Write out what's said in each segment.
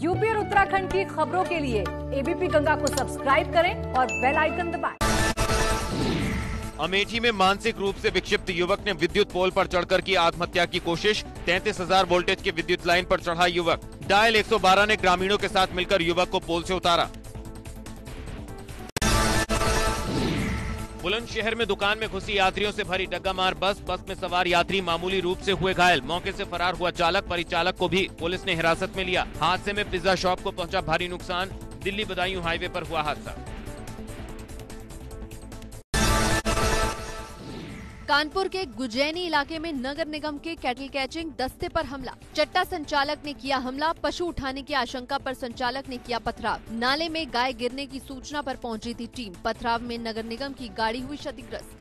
UP और उत्तराखंड की खबरों के लिए एबीपी गंगा को सब्सक्राइब करें और बेल आइकन दबाएं। अमेठी में मानसिक रूप से विक्षिप्त युवक ने विद्युत पोल पर चढ़कर की आत्महत्या की कोशिश। 33,000 वोल्टेज की विद्युत लाइन पर चढ़ा युवक। डायल 112 ने ग्रामीणों के साथ मिलकर युवक को पोल से उतारा। बुलंदशहर में दुकान में घुसी यात्रियों से भरी डग्गामार बस में सवार यात्री मामूली रूप से हुए घायल। मौके से फरार हुआ चालक, परिचालक को भी पुलिस ने हिरासत में लिया। हादसे में पिज्जा शॉप को पहुंचा भारी नुकसान। दिल्ली बदायूं हाईवे पर हुआ हादसा। कानपुर के गुजैनी इलाके में नगर निगम के कैटल कैचिंग दस्ते पर हमला। चट्टा संचालक ने किया हमला। पशु उठाने की आशंका पर संचालक ने किया पथराव। नाले में गाय गिरने की सूचना पर पहुंची थी टीम। पथराव में नगर निगम की गाड़ी हुई क्षतिग्रस्त।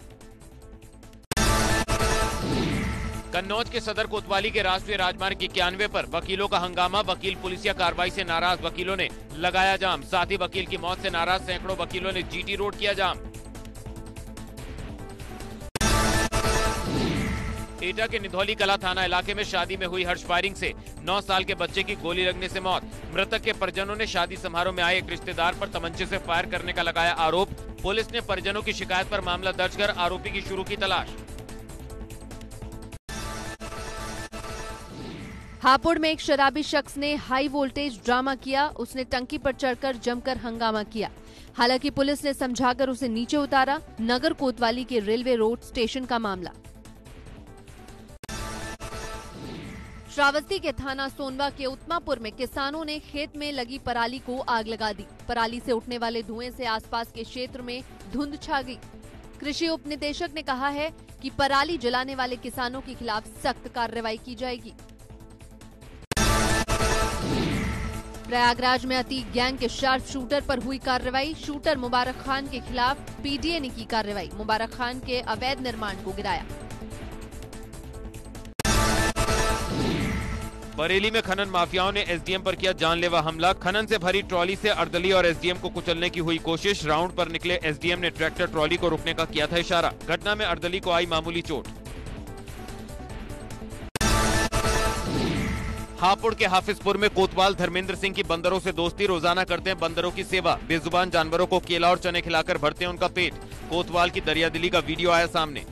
कन्नौज के सदर कोतवाली के राष्ट्रीय राजमार्ग 91 पर वकीलों का हंगामा। वकील पुलिसिया कार्रवाई से नाराज, वकीलों ने लगाया जाम। साथ ही वकील की मौत से नाराज सैकड़ों वकीलों ने जीटी रोड किया जाम। एटा के निधौली कला थाना इलाके में शादी में हुई हर्ष फायरिंग से 9 साल के बच्चे की गोली लगने से मौत। मृतक के परिजनों ने शादी समारोह में आए एक रिश्तेदार पर तमंचे से फायर करने का लगाया आरोप। पुलिस ने परिजनों की शिकायत पर मामला दर्ज कर आरोपी की शुरू की तलाश। हापुड़ में एक शराबी शख्स ने हाई वोल्टेज ड्रामा किया। उसने टंकी पर चढ़कर जमकर हंगामा किया। हालांकि पुलिस ने समझाकर उसे नीचे उतारा। नगर कोतवाली के रेलवे रोड स्टेशन का मामला। श्रावस्ती के थाना सोनवा के उत्मापुर में किसानों ने खेत में लगी पराली को आग लगा दी। पराली से उठने वाले धुएं से आसपास के क्षेत्र में धुंध छा गई। कृषि उप निदेशक ने कहा है कि पराली जलाने वाले किसानों के खिलाफ सख्त कार्रवाई की जाएगी। प्रयागराज में अतीक गैंग के शार्प शूटर पर हुई कार्रवाई। शूटर मुबारक खान के खिलाफ पीडीए ने की कार्रवाई। मुबारक खान के अवैध निर्माण को गिराया। बरेली में खनन माफियाओं ने एसडीएम पर किया जानलेवा हमला। खनन से भरी ट्रॉली से अर्दली और एसडीएम को कुचलने की हुई कोशिश। राउंड पर निकले एसडीएम ने ट्रैक्टर ट्रॉली को रोकने का किया था इशारा। घटना में अर्दली को आई मामूली चोट। हापुड़ के हाफिजपुर में कोतवाल धर्मेंद्र सिंह की बंदरों से दोस्ती। रोजाना करते हैं बंदरों की सेवा। बेजुबान जानवरों को केला और चने खिलाकर भरते हैं उनका पेट। कोतवाल की दरियादिली का वीडियो आया सामने।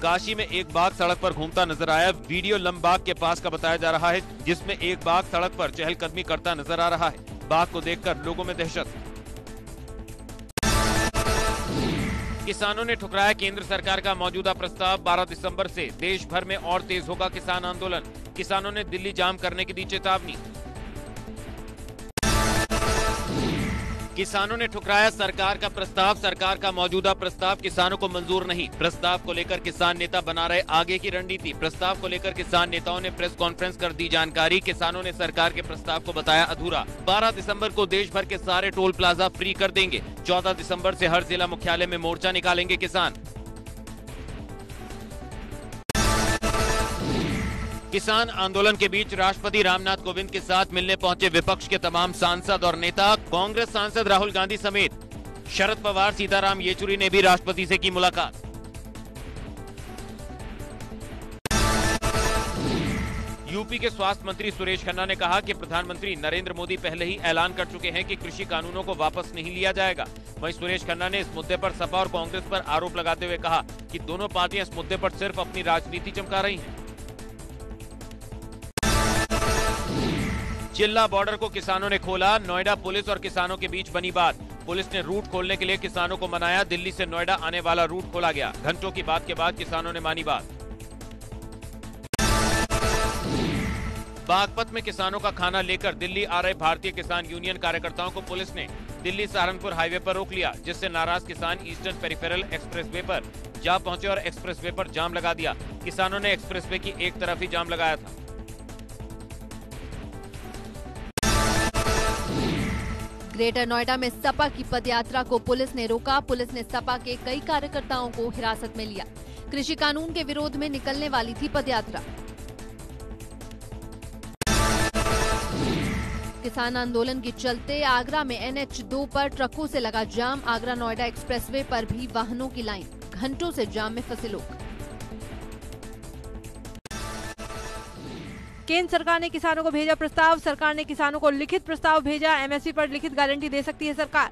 काशी में एक बाघ सड़क पर घूमता नजर आया। वीडियो लमबाग के पास का बताया जा रहा है, जिसमें एक बाघ सड़क पर चहलकदमी करता नजर आ रहा है। बाघ को देखकर लोगों में दहशत। किसानों ने ठुकराया केंद्र सरकार का मौजूदा प्रस्ताव। 12 दिसंबर से देश भर में और तेज होगा किसान आंदोलन। किसानों ने दिल्ली जाम करने की दी चेतावनी। किसानों ने ठुकराया सरकार का प्रस्ताव। सरकार का मौजूदा प्रस्ताव किसानों को मंजूर नहीं। प्रस्ताव को लेकर किसान नेता बना रहे आगे की रणनीति। प्रस्ताव को लेकर किसान नेताओं ने प्रेस कॉन्फ्रेंस कर दी जानकारी। किसानों ने सरकार के प्रस्ताव को बताया अधूरा। 12 दिसंबर को देश भर के सारे टोल प्लाजा फ्री कर देंगे। 14 दिसंबर से हर जिला मुख्यालय में मोर्चा निकालेंगे किसान। किसान आंदोलन के बीच राष्ट्रपति रामनाथ कोविंद के साथ मिलने पहुंचे विपक्ष के तमाम सांसद और नेता। कांग्रेस सांसद राहुल गांधी समेत शरद पवार, सीताराम येचुरी ने भी राष्ट्रपति से की मुलाकात। यूपी के स्वास्थ्य मंत्री सुरेश खन्ना ने कहा कि प्रधानमंत्री नरेंद्र मोदी पहले ही ऐलान कर चुके हैं कि कृषि कानूनों को वापस नहीं लिया जाएगा। वहीं सुरेश खन्ना ने इस मुद्दे पर सपा और कांग्रेस पर आरोप लगाते हुए कहा कि दोनों पार्टियां इस मुद्दे पर सिर्फ अपनी राजनीति चमका रही हैं। चिल्ला बॉर्डर को किसानों ने खोला। नोएडा पुलिस और किसानों के बीच बनी बात। पुलिस ने रूट खोलने के लिए किसानों को मनाया। दिल्ली से नोएडा आने वाला रूट खोला गया। घंटों की बात के बाद किसानों ने मानी बात। बागपत में किसानों का खाना लेकर दिल्ली आ रहे भारतीय किसान यूनियन कार्यकर्ताओं को पुलिस ने दिल्ली सहारनपुर हाईवे पर रोक लिया, जिससे नाराज किसान ईस्टर्न पेरिफेरल एक्सप्रेसवे पर जा पहुंचे और एक्सप्रेसवे पर जाम लगा दिया। किसानों ने एक्सप्रेसवे की एक तरफ ही जाम लगाया था। ग्रेटर नोएडा में सपा की पदयात्रा को पुलिस ने रोका। पुलिस ने सपा के कई कार्यकर्ताओं को हिरासत में लिया। कृषि कानून के विरोध में निकलने वाली थी पदयात्रा। किसान आंदोलन के चलते आगरा में NH2 पर ट्रकों से लगा जाम। आगरा नोएडा एक्सप्रेसवे पर भी वाहनों की लाइन। घंटों से जाम में फंसे लोग। केंद्र सरकार ने किसानों को भेजा प्रस्ताव, सरकार ने किसानों को लिखित प्रस्ताव भेजा, एमएसपी पर लिखित गारंटी दे सकती है सरकार।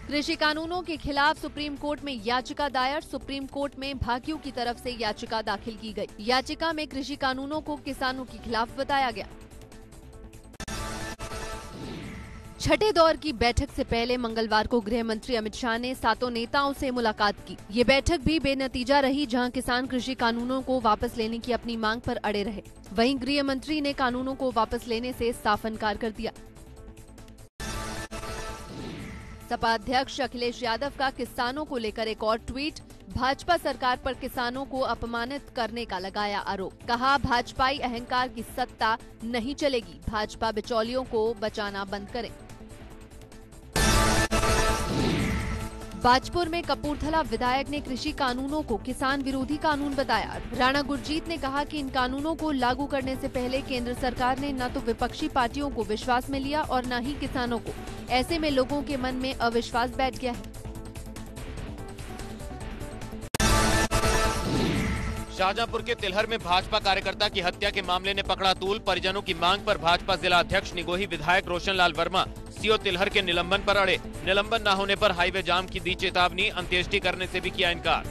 कृषि कानूनों के खिलाफ सुप्रीम कोर्ट में याचिका दायर, सुप्रीम कोर्ट में भाकियों की तरफ से याचिका दाखिल की गई। याचिका में कृषि कानूनों को किसानों के खिलाफ बताया गया। छठे दौर की बैठक से पहले मंगलवार को गृह मंत्री अमित शाह ने 7 नेताओं से मुलाकात की। ये बैठक भी बेनतीजा रही, जहां किसान कृषि कानूनों को वापस लेने की अपनी मांग पर अड़े रहे। वहीं गृह मंत्री ने कानूनों को वापस लेने से साफ इनकार कर दिया। सपा अध्यक्ष अखिलेश यादव का किसानों को लेकर एक और ट्वीट, भाजपा सरकार पर किसानों को अपमानित करने का लगाया आरोप। कहा, भाजपाई अहंकार की सत्ता नहीं चलेगी, भाजपा बिचौलियों को बचाना बंद करे। बाजपुर में कपूरथला विधायक ने कृषि कानूनों को किसान विरोधी कानून बताया। राणा गुरजीत ने कहा कि इन कानूनों को लागू करने से पहले केंद्र सरकार ने न तो विपक्षी पार्टियों को विश्वास में लिया और न ही किसानों को। ऐसे में लोगों के मन में अविश्वास बैठ गया है। शाहजहांपुर के तिलहर में भाजपा कार्यकर्ता की हत्या के मामले ने पकड़ा तूल। परिजनों की मांग पर भाजपा जिला अध्यक्ष निगोही विधायक रोशन लाल वर्मा सीओ तिलहर के निलंबन पर अड़े। निलंबन न होने पर हाईवे जाम की दी चेतावनी, अंत्येष्टि करने से भी किया इनकार।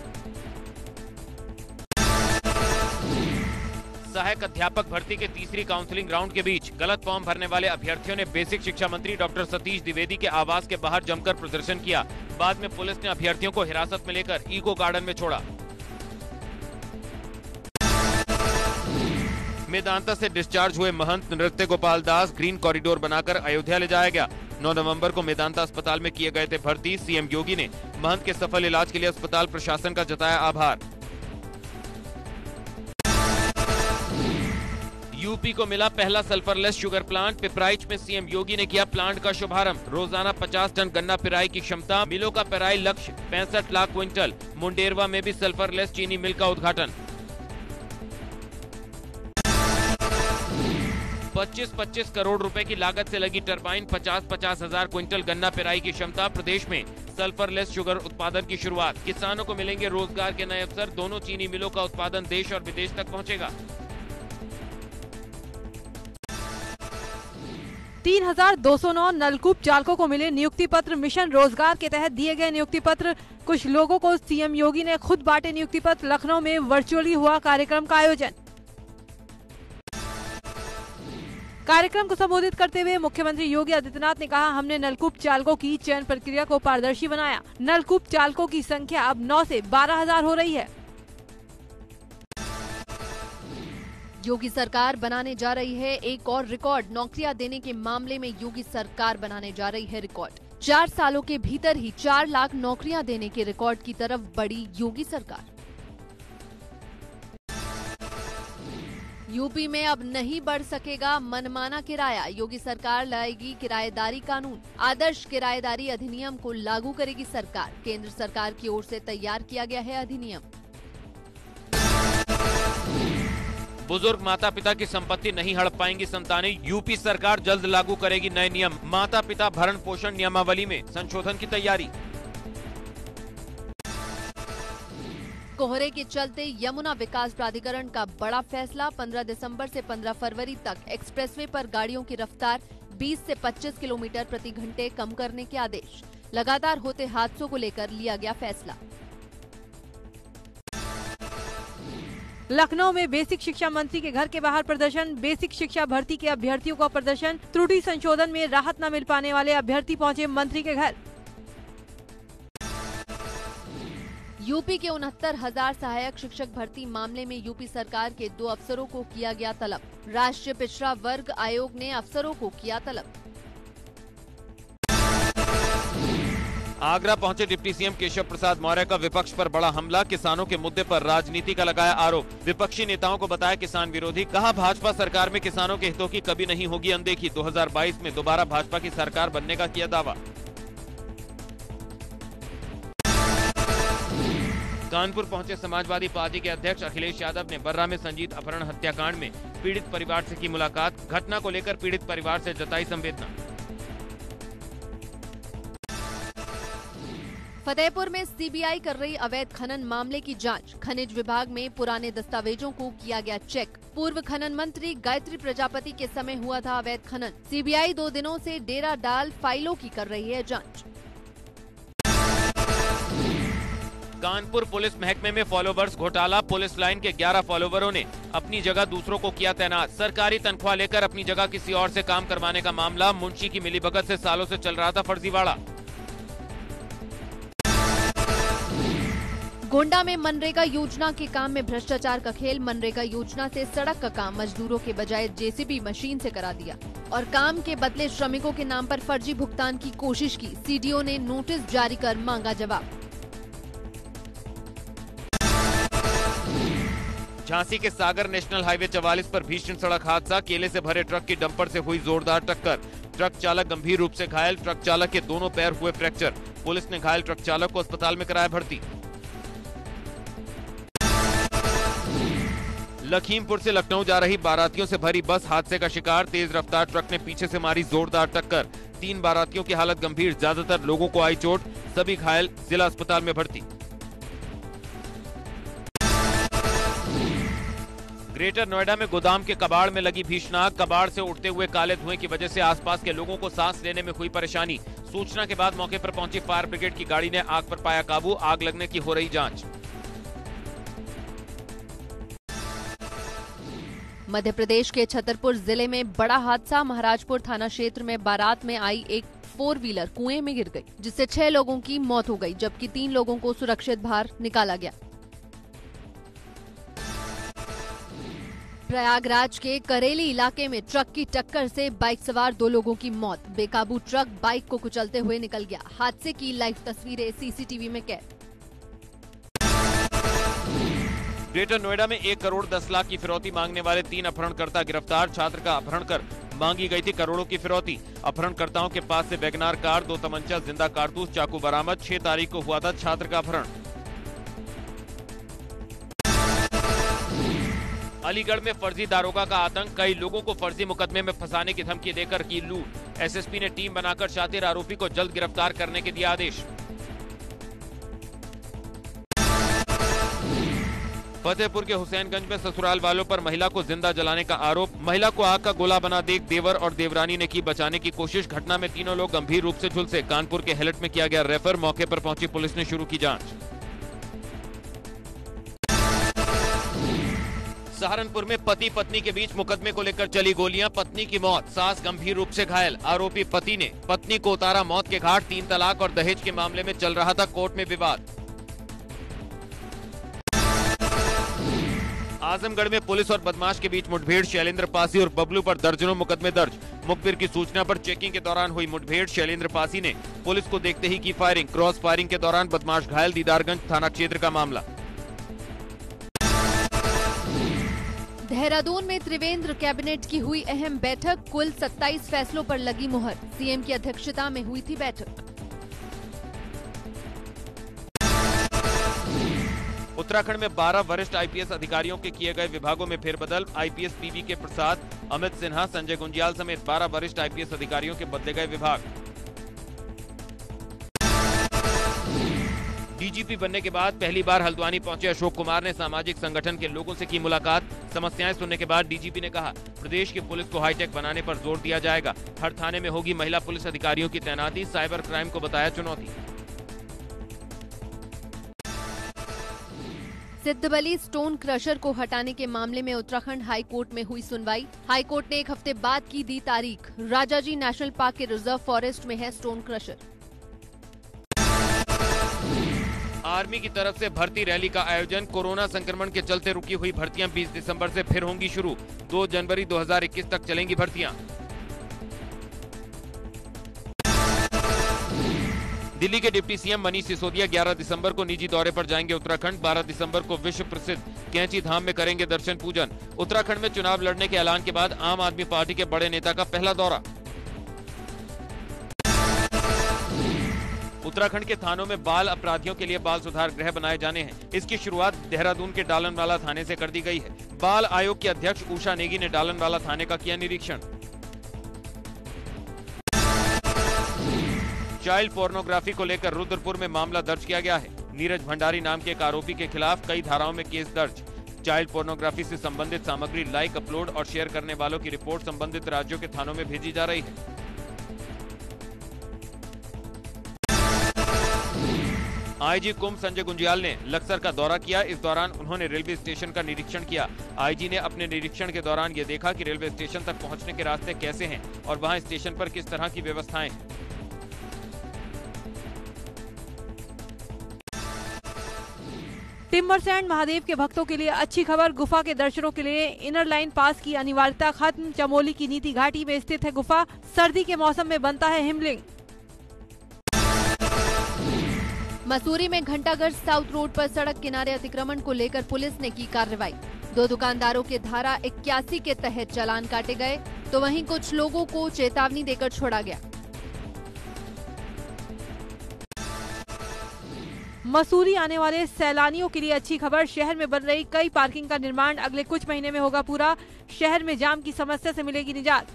सहायक अध्यापक भर्ती के तीसरी काउंसलिंग राउंड के बीच गलत फॉर्म भरने वाले अभ्यर्थियों ने बेसिक शिक्षा मंत्री डॉक्टर सतीश द्विवेदी के आवास के बाहर जमकर प्रदर्शन किया। बाद में पुलिस ने अभ्यर्थियों को हिरासत में लेकर इको गार्डन में छोड़ा। मेदांता से डिस्चार्ज हुए महंत नृत्य गोपाल दास ग्रीन कॉरिडोर बनाकर अयोध्या ले जाया गया। 9 नवंबर को मेदांता अस्पताल में किए गए थे भर्ती। सीएम योगी ने महंत के सफल इलाज के लिए अस्पताल प्रशासन का जताया आभार। यूपी को मिला पहला सल्फरलेस शुगर प्लांट। पिपराइच में सीएम योगी ने किया प्लांट का शुभारंभ। रोजाना 50 टन गन्ना पिराई की क्षमता, मिलों का पिराई लक्ष्य 65 लाख क्विंटल। मुंडेरवा में भी सल्फरलेस चीनी मिल का उद्घाटन। 25-25 करोड़ रुपए की लागत से लगी टरबाइन, 50-50 हजार क्विंटल गन्ना पिराई की क्षमता। प्रदेश में सल्फरलेस शुगर उत्पादन की शुरुआत। किसानों को मिलेंगे रोजगार के नए अवसर। दोनों चीनी मिलों का उत्पादन देश और विदेश तक पहुंचेगा। 3,209 नलकूप चालकों को मिले नियुक्ति पत्र। मिशन रोजगार के तहत दिए गए नियुक्ति पत्र। कुछ लोगों को सीएम योगी ने खुद बांटे नियुक्ति पत्र। लखनऊ में वर्चुअली हुआ कार्यक्रम का आयोजन। कार्यक्रम को संबोधित करते हुए मुख्यमंत्री योगी आदित्यनाथ ने कहा, हमने नलकूप चालकों की चयन प्रक्रिया को पारदर्शी बनाया। नलकूप चालकों की संख्या अब 9 से 12,000 हो रही है। योगी सरकार बनाने जा रही है एक और रिकॉर्ड। नौकरियां देने के मामले में योगी सरकार बनाने जा रही है रिकॉर्ड। 4 सालों के भीतर ही 4 लाख नौकरियां देने के रिकॉर्ड की तरफ बढ़ी योगी सरकार। यूपी में अब नहीं बढ़ सकेगा मनमाना किराया। योगी सरकार लाएगी किराएदारी कानून। आदर्श किराएदारी अधिनियम को लागू करेगी सरकार। केंद्र सरकार की ओर से तैयार किया गया है अधिनियम। बुजुर्ग माता पिता की संपत्ति नहीं हड़प पाएंगी संतानें। यूपी सरकार जल्द लागू करेगी नए नियम। माता पिता भरण पोषण नियमावली में संशोधन की तैयारी। कोहरे के चलते यमुना विकास प्राधिकरण का बड़ा फैसला। 15 दिसंबर से 15 फरवरी तक एक्सप्रेसवे पर गाड़ियों की रफ्तार 20 से 25 किलोमीटर प्रति घंटे कम करने के आदेश। लगातार होते हादसों को लेकर लिया गया फैसला। लखनऊ में बेसिक शिक्षा मंत्री के घर के बाहर प्रदर्शन। बेसिक शिक्षा भर्ती के अभ्यर्थियों का प्रदर्शन। त्रुटि संशोधन में राहत न मिल पाने वाले अभ्यर्थी पहुंचे मंत्री के घर। यूपी के 69,000 सहायक शिक्षक भर्ती मामले में यूपी सरकार के 2 अफसरों को किया गया तलब। राष्ट्रीय पिछड़ा वर्ग आयोग ने अफसरों को किया तलब। आगरा पहुंचे डिप्टी सीएम केशव प्रसाद मौर्य का विपक्ष पर बड़ा हमला। किसानों के मुद्दे पर राजनीति का लगाया आरोप। विपक्षी नेताओं को बताया किसान विरोधी। कहा, भाजपा सरकार में किसानों के हितों की कभी नहीं होगी अनदेखी। 2022 में दोबारा भाजपा की सरकार बनने का किया दावा। कानपुर पहुंचे समाजवादी पार्टी के अध्यक्ष अखिलेश यादव ने बर्रा में संजीत अपहरण हत्याकांड में पीड़ित परिवार से की मुलाकात। घटना को लेकर पीड़ित परिवार से जताई संवेदना। फतेहपुर में सीबीआई कर रही अवैध खनन मामले की जांच। खनिज विभाग में पुराने दस्तावेजों को किया गया चेक। पूर्व खनन मंत्री गायत्री प्रजापति के समय हुआ था अवैध खनन। सीबीआई 2 दिनों से डेरा डाल फाइलों की कर रही है जांच। कानपुर पुलिस महकमे में फॉलोवर्स घोटाला। पुलिस लाइन के 11 फॉलोवरों ने अपनी जगह दूसरों को किया तैनात। सरकारी तनख्वाह लेकर अपनी जगह किसी और से काम करवाने का मामला। मुंशी की मिलीभगत से सालों से चल रहा था फर्जीवाड़ा। गोंडा में मनरेगा योजना के काम में भ्रष्टाचार का खेल। मनरेगा योजना से सड़क का काम मजदूरों के बजाय जेसीबी मशीन से करा दिया और काम के बदले श्रमिकों के नाम पर फर्जी भुगतान की कोशिश की। सीडीओ ने नोटिस जारी कर मांगा जवाब। झांसी के सागर नेशनल हाईवे 44 पर भीषण सड़क हादसा। केले से भरे ट्रक की डंपर से हुई जोरदार टक्कर। ट्रक चालक गंभीर रूप से घायल। ट्रक चालक के दोनों पैर हुए फ्रैक्चर। पुलिस ने घायल ट्रक चालक को अस्पताल में कराया भर्ती। लखीमपुर से लखनऊ जा रही बारातियों से भरी बस हादसे का शिकार। तेज रफ्तार ट्रक ने पीछे से मारी जोरदार टक्कर। 3 बारातियों की हालत गंभीर। ज्यादातर लोगों को आई चोट। सभी घायल जिला अस्पताल में भर्ती। ग्रेटर नोएडा में गोदाम के कबाड़ में लगी भीषण आग। कबाड़ से उठते हुए काले धुएं की वजह से आसपास के लोगों को सांस लेने में हुई परेशानी। सूचना के बाद मौके पर पहुंची फायर ब्रिगेड की गाड़ी ने आग पर पाया काबू। आग लगने की हो रही जांच। मध्य प्रदेश के छतरपुर जिले में बड़ा हादसा। महाराजपुर थाना क्षेत्र में बारात में आई एक 4 व्हीलर कुएं में गिर गई, जिससे 6 लोगों की मौत हो गई, जबकि 3 लोगों को सुरक्षित बाहर निकाला गया। प्रयागराज के करेली इलाके में ट्रक की टक्कर से बाइक सवार 2 लोगों की मौत। बेकाबू ट्रक बाइक को कुचलते हुए निकल गया। हादसे की लाइव तस्वीरें सीसीटीवी में कैद। ग्रेटर नोएडा में 1 करोड़ 10 लाख की फिरौती मांगने वाले 3 अपहरणकर्ता गिरफ्तार। छात्र का अपहरण कर मांगी गई थी करोड़ों की फिरौती। अपहरणकर्ताओं के पास से वैगनार कार, 2 तमंचा, जिंदा कारतूस, चाकू बरामद। 6 तारीख को हुआ था छात्र का अपहरण। अलीगढ़ में फर्जी दारोगा का आतंक। कई लोगों को फर्जी मुकदमे में फंसाने की धमकी देकर की लूट। एसएसपी ने टीम बनाकर शातिर आरोपी को जल्द गिरफ्तार करने के दिया आदेश। फतेहपुर के हुसैनगंज में ससुराल वालों पर महिला को जिंदा जलाने का आरोप। महिला को आग का गोला बना देख देवर और देवरानी ने की बचाने की कोशिश। घटना में तीनों लोग गंभीर रूप से झुलसे। कानपुर के हेलट में किया गया रेफर। मौके पर पहुंची पुलिस ने शुरू की जांच। सहारनपुर में पति पत्नी के बीच मुकदमे को लेकर चली गोलियां। पत्नी की मौत, सास गंभीर रूप से घायल। आरोपी पति ने पत्नी को उतारा मौत के घाट। 3 तलाक और दहेज के मामले में चल रहा था कोर्ट में विवाद। आजमगढ़ में पुलिस और बदमाश के बीच मुठभेड़। शैलेंद्र पासी और बबलू पर दर्जनों मुकदमे दर्ज। मुखबिर की सूचना पर चेकिंग के दौरान हुई मुठभेड़। शैलेंद्र पासी ने पुलिस को देखते ही की फायरिंग। क्रॉस फायरिंग के दौरान बदमाश घायल। दीदारगंज थाना क्षेत्र का मामला। देहरादून में त्रिवेंद्र कैबिनेट की हुई अहम बैठक। कुल 27 फैसलों पर लगी मुहर। सीएम की अध्यक्षता में हुई थी बैठक। उत्तराखंड में 12 वरिष्ठ आईपीएस अधिकारियों के किए गए विभागों में फेरबदल। आईपीएस पीवी के प्रसाद, अमित सिन्हा, संजय गुंजियाल समेत 12 वरिष्ठ आईपीएस अधिकारियों के बदले गए विभाग। डीजीपी बनने के बाद पहली बार हल्द्वानी पहुंचे अशोक कुमार ने सामाजिक संगठन के लोगों से की मुलाकात। समस्याएं सुनने के बाद डीजीपी ने कहा, प्रदेश की पुलिस को हाईटेक बनाने पर जोर दिया जाएगा। हर थाने में होगी महिला पुलिस अधिकारियों की तैनाती। साइबर क्राइम को बताया चुनौती। सिद्धबली स्टोन क्रशर को हटाने के मामले में उत्तराखंड हाई कोर्ट में हुई सुनवाई। हाई कोर्ट ने 1 हफ्ते बाद की दी तारीख। राजाजी नेशनल पार्क के रिजर्व फॉरेस्ट में है स्टोन क्रशर। आर्मी की तरफ से भर्ती रैली का आयोजन। कोरोना संक्रमण के चलते रुकी हुई भर्तियां 20 दिसंबर से फिर होंगी शुरू। 2 जनवरी 2021 तक चलेंगी भर्तियां। दिल्ली के डिप्टी सीएम मनीष सिसोदिया 11 दिसंबर को निजी दौरे पर जाएंगे उत्तराखंड। 12 दिसंबर को विश्व प्रसिद्ध कैंची धाम में करेंगे दर्शन पूजन। उत्तराखंड में चुनाव लड़ने के ऐलान के बाद आम आदमी पार्टी के बड़े नेता का पहला दौरा। उत्तराखंड के थानों में बाल अपराधियों के लिए बाल सुधार गृह बनाए जाने हैं। इसकी शुरुआत देहरादून के डालनवाला थाने से कर दी गई है। बाल आयोग की अध्यक्ष उषा नेगी ने डालनवाला थाने का किया निरीक्षण। चाइल्ड पोर्नोग्राफी को लेकर रुद्रपुर में मामला दर्ज किया गया है। नीरज भंडारी नाम के एक आरोपी के खिलाफ कई धाराओं में केस दर्ज। चाइल्ड पोर्नोग्राफी से संबंधित सामग्री लाइक, अपलोड और शेयर करने वालों की रिपोर्ट संबंधित राज्यों के थानों में भेजी जा रही है। आईजी कुंभ संजय गुंजियाल ने लक्सर का दौरा किया। इस दौरान उन्होंने रेलवे स्टेशन का निरीक्षण किया। आईजी ने अपने निरीक्षण के दौरान ये देखा कि रेलवे स्टेशन तक पहुंचने के रास्ते कैसे हैं और वहां स्टेशन पर किस तरह की व्यवस्थाएं हैं। टिम्बरसैंड महादेव के भक्तों के लिए अच्छी खबर। गुफा के दर्शनों के लिए इनर लाइन पास की अनिवार्यता खत्म। चमोली की नीति घाटी में स्थित है गुफा। सर्दी के मौसम में बनता है हिमलिंग। मसूरी में घंटाघर साउथ रोड पर सड़क किनारे अतिक्रमण को लेकर पुलिस ने की कार्रवाई। 2 दुकानदारों के धारा 81 के तहत चालान काटे गए, तो वहीं कुछ लोगों को चेतावनी देकर छोड़ा गया। मसूरी आने वाले सैलानियों के लिए अच्छी खबर। शहर में बन रही कई पार्किंग का निर्माण अगले कुछ महीने में होगा पूरा। शहर में जाम की समस्या से मिलेगी निजात।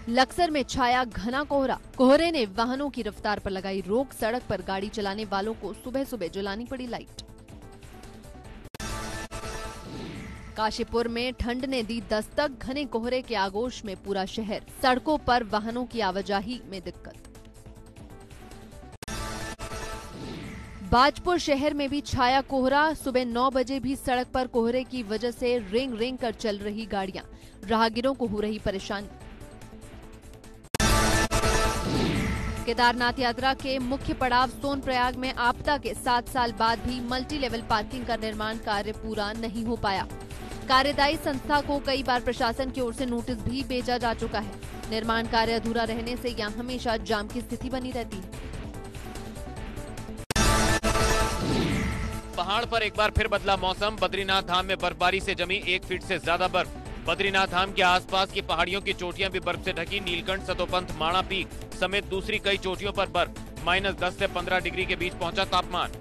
लक्सर में छाया घना कोहरा। कोहरे ने वाहनों की रफ्तार पर लगाई रोक। सड़क पर गाड़ी चलाने वालों को सुबह सुबह जलानी पड़ी लाइट। काशीपुर में ठंड ने दी दस्तक। घने कोहरे के आगोश में पूरा शहर। सड़कों पर वाहनों की आवाजाही में दिक्कत। बाजपुर शहर में भी छाया कोहरा। सुबह 9 बजे भी सड़क पर कोहरे की वजह से रेंग रेंग कर चल रही गाड़ियां। राहगीरों को हो रही परेशानी। केदारनाथ यात्रा के मुख्य पड़ाव सोनप्रयाग में आपदा के 7 साल बाद भी मल्टी लेवल पार्किंग का निर्माण कार्य पूरा नहीं हो पाया। कार्यदायी संस्था को कई बार प्रशासन की ओर से नोटिस भी भेजा जा चुका है। निर्माण कार्य अधूरा रहने से यहां हमेशा जाम की स्थिति बनी रहती है। पहाड़ पर एक बार फिर बदला मौसम। बद्रीनाथ धाम में बर्फबारी से जमी 1 फीट से ज्यादा बर्फ। बद्रीनाथ धाम के आसपास की पहाड़ियों की चोटियां भी बर्फ से ढकी। नीलकंठ, सतोपंथ, माणा पीक समेत दूसरी कई चोटियों पर बर्फ। -10 से 15 डिग्री के बीच पहुंचा तापमान।